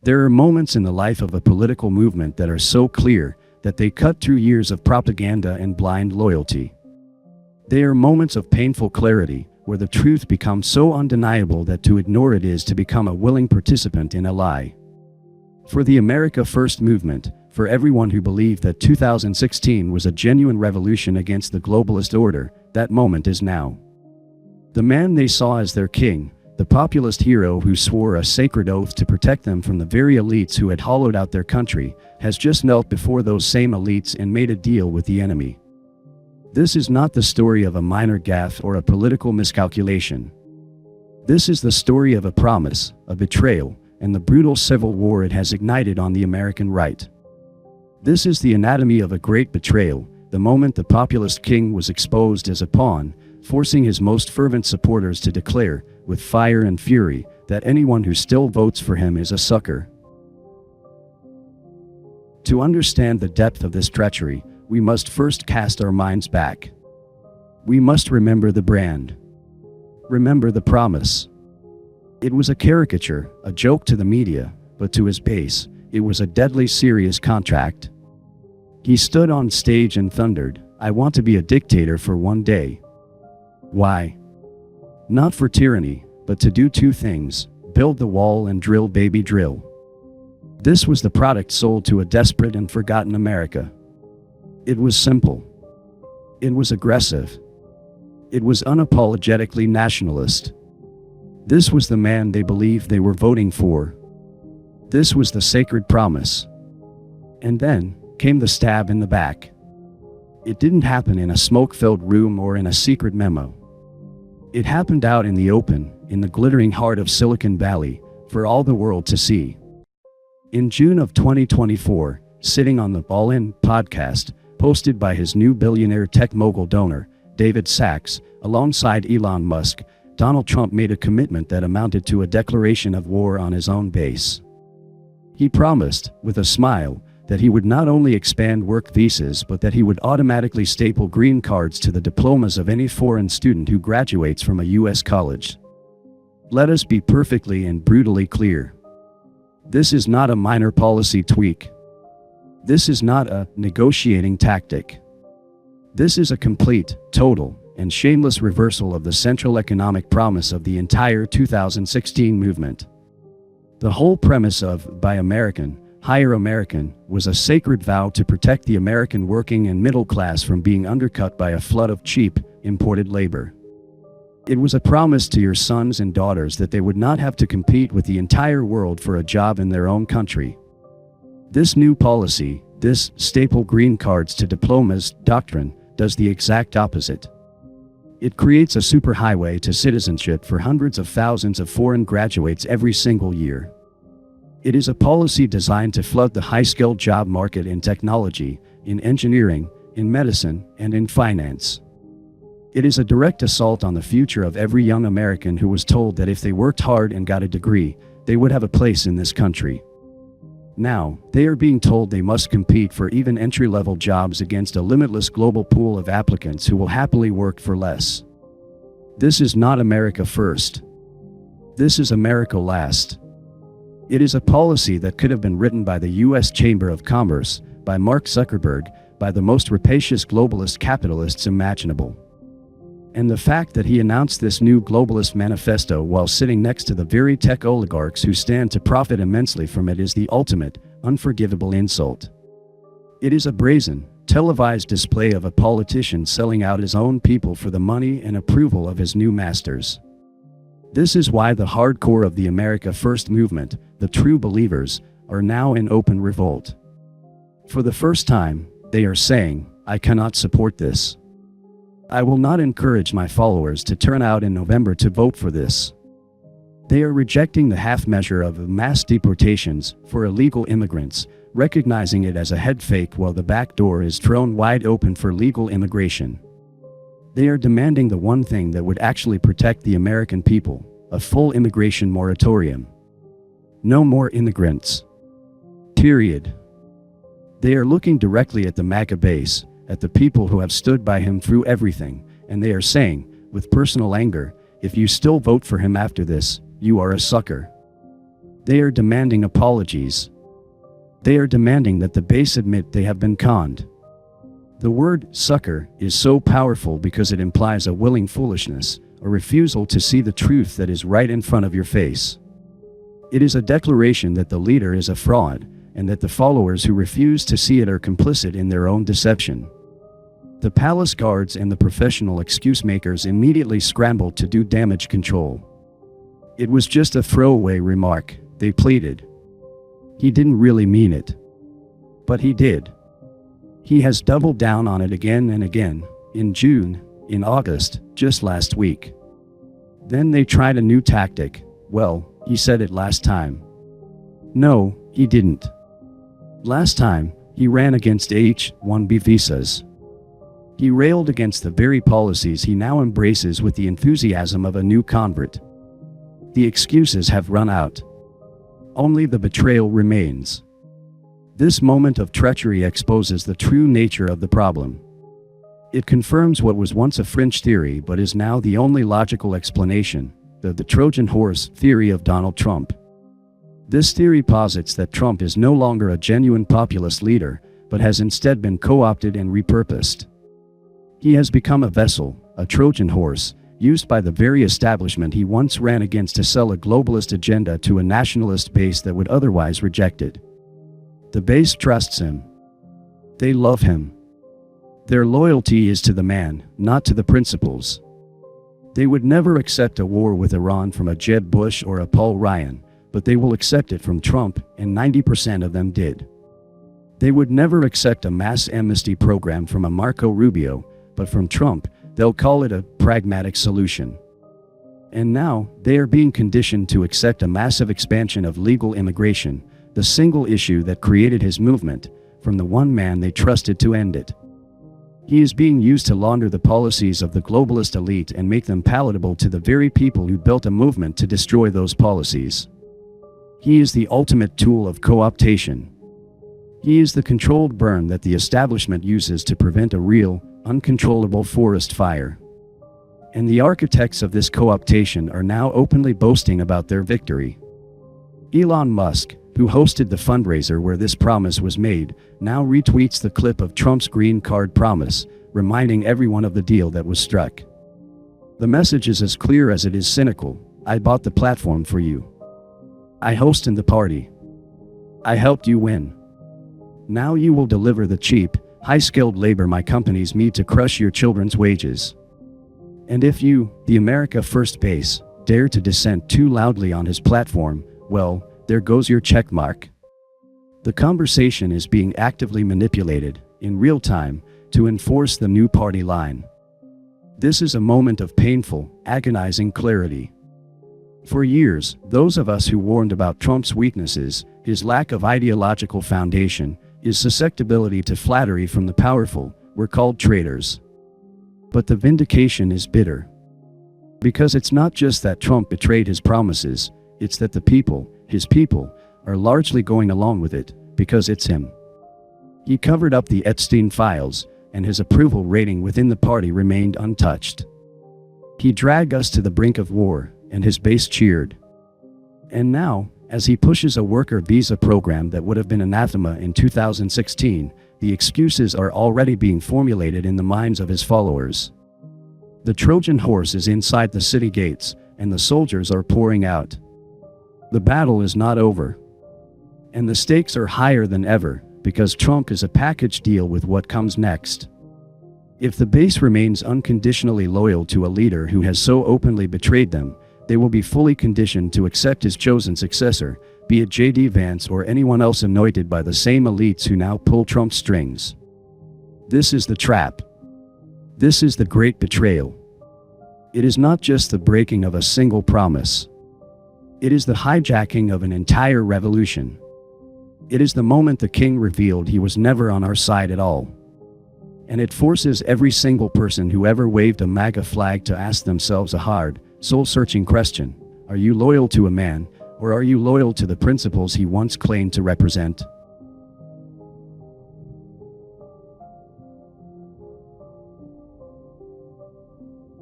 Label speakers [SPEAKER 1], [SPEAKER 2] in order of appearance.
[SPEAKER 1] There are moments in the life of a political movement that are so clear that they cut through years of propaganda and blind loyalty. They are moments of painful clarity, where the truth becomes so undeniable that to ignore it is to become a willing participant in a lie. For the America First movement, for everyone who believed that 2016 was a genuine revolution against the globalist order, that moment is now. The man they saw as their king, the populist hero who swore a sacred oath to protect them from the very elites who had hollowed out their country, has just knelt before those same elites and made a deal with the enemy. This is not the story of a minor gaffe or a political miscalculation. This is the story of a promise, a betrayal, and the brutal civil war it has ignited on the American right. This is the anatomy of a great betrayal, the moment the populist king was exposed as a pawn, forcing his most fervent supporters to declare, with fire and fury, that anyone who still votes for him is a sucker. To understand the depth of this treachery, we must first cast our minds back. We must remember the brand. Remember the promise. It was a caricature, a joke to the media, but to his base, it was a deadly serious contract. He stood on stage and thundered, "I want to be a dictator for one day." Why? Not for tyranny, but to do two things: build the wall and drill baby drill. This was the product sold to a desperate and forgotten America. It was simple. It was aggressive. It was unapologetically nationalist. This was the man they believed they were voting for. This was the sacred promise. And then came the stab in the back. It didn't happen in a smoke-filled room or in a secret memo. It happened out in the open, in the glittering heart of Silicon Valley, for all the world to see. In June of 2024, sitting on the All In podcast, posted by his new billionaire tech mogul donor, David Sacks, alongside Elon Musk, Donald Trump made a commitment that amounted to a declaration of war on his own base. He promised, with a smile, that he would not only expand work visas but that he would automatically staple green cards to the diplomas of any foreign student who graduates from a U.S. college. Let us be perfectly and brutally clear. This is not a minor policy tweak. This is not a negotiating tactic. This is a complete, total, and shameless reversal of the central economic promise of the entire 2016 movement. The whole premise of Buy American, Hire American was a sacred vow to protect the American working and middle class from being undercut by a flood of cheap, imported labor. It was a promise to your sons and daughters that they would not have to compete with the entire world for a job in their own country. This new policy, this staple green cards to diplomas doctrine, does the exact opposite. It creates a superhighway to citizenship for hundreds of thousands of foreign graduates every single year. It is a policy designed to flood the high-skilled job market in technology, in engineering, in medicine, and in finance. It is a direct assault on the future of every young American who was told that if they worked hard and got a degree, they would have a place in this country. Now, they are being told they must compete for even entry-level jobs against a limitless global pool of applicants who will happily work for less. This is not America first. This is America last. It is a policy that could have been written by the U.S. Chamber of Commerce, by Mark Zuckerberg, by the most rapacious globalist capitalists imaginable. And the fact that he announced this new globalist manifesto while sitting next to the very tech oligarchs who stand to profit immensely from it is the ultimate, unforgivable insult. It is a brazen, televised display of a politician selling out his own people for the money and approval of his new masters. This is why the hardcore of the America First movement, the true believers, are now in open revolt. For the first time, they are saying, "I cannot support this. I will not encourage my followers to turn out in November to vote for this." They are rejecting the half measure of mass deportations for illegal immigrants, recognizing it as a head fake while the back door is thrown wide open for legal immigration. They are demanding the one thing that would actually protect the American people, a full immigration moratorium. No more immigrants. Period. They are looking directly at the MAGA base, at the people who have stood by him through everything, and they are saying, with personal anger, if you still vote for him after this, you are a sucker. They are demanding apologies. They are demanding that the base admit they have been conned. The word sucker is so powerful because it implies a willing foolishness, a refusal to see the truth that is right in front of your face. It is a declaration that the leader is a fraud, and that the followers who refuse to see it are complicit in their own deception. The palace guards and the professional excuse makers immediately scrambled to do damage control. It was just a throwaway remark, they pleaded. He didn't really mean it. But he did. He has doubled down on it again and again, in June, in August, just last week. Then they tried a new tactic. Well, he said it last time. No, he didn't. Last time, he ran against H-1B visas. He railed against the very policies he now embraces with the enthusiasm of a new convert. The excuses have run out. Only the betrayal remains. This moment of treachery exposes the true nature of the problem. It confirms what was once a fringe theory but is now the only logical explanation, the Trojan horse theory of Donald Trump. This theory posits that Trump is no longer a genuine populist leader, but has instead been co-opted and repurposed. He has become a vessel, a Trojan horse, used by the very establishment he once ran against to sell a globalist agenda to a nationalist base that would otherwise reject it. The base trusts him. They love him. Their loyalty is to the man, not to the principles. They would never accept a war with Iran from a Jeb Bush or a Paul Ryan, but they will accept it from Trump, and 90% of them did. They would never accept a mass amnesty program from a Marco Rubio, but from Trump, they'll call it a pragmatic solution. And now, they are being conditioned to accept a massive expansion of legal immigration, the single issue that created his movement, from the one man they trusted to end it. He is being used to launder the policies of the globalist elite and make them palatable to the very people who built a movement to destroy those policies. He is the ultimate tool of co-optation. He is the controlled burn that the establishment uses to prevent a real, uncontrollable forest fire. And the architects of this co-optation are now openly boasting about their victory. Elon Musk, who hosted the fundraiser where this promise was made, now retweets the clip of Trump's green card promise, reminding everyone of the deal that was struck. The message is as clear as it is cynical. I bought the platform for you. I hosted the party. I helped you win. Now you will deliver the cheap, high-skilled labor my companies need to crush your children's wages. And if you, the America First base, dare to dissent too loudly on his platform, well, there goes your check mark. The conversation is being actively manipulated, in real time, to enforce the new party line. This is a moment of painful, agonizing clarity. For years, those of us who warned about Trump's weaknesses, his lack of ideological foundation, his susceptibility to flattery from the powerful, were called traitors. But the vindication is bitter. Because it's not just that Trump betrayed his promises, it's that the people, his people, are largely going along with it, because it's him. He covered up the Epstein files, and his approval rating within the party remained untouched. He dragged us to the brink of war, and his base cheered. And now, as he pushes a worker visa program that would have been anathema in 2016, the excuses are already being formulated in the minds of his followers. The Trojan horse is inside the city gates, and the soldiers are pouring out. The battle is not over. And the stakes are higher than ever, because Trump is a package deal with what comes next. If the base remains unconditionally loyal to a leader who has so openly betrayed them, they will be fully conditioned to accept his chosen successor, be it J.D. Vance or anyone else anointed by the same elites who now pull Trump's strings. This is the trap. This is the great betrayal. It is not just the breaking of a single promise. It is the hijacking of an entire revolution. It is the moment the king revealed he was never on our side at all. And it forces every single person who ever waved a MAGA flag to ask themselves a hard, soul-searching question: are you loyal to a man, or are you loyal to the principles he once claimed to represent?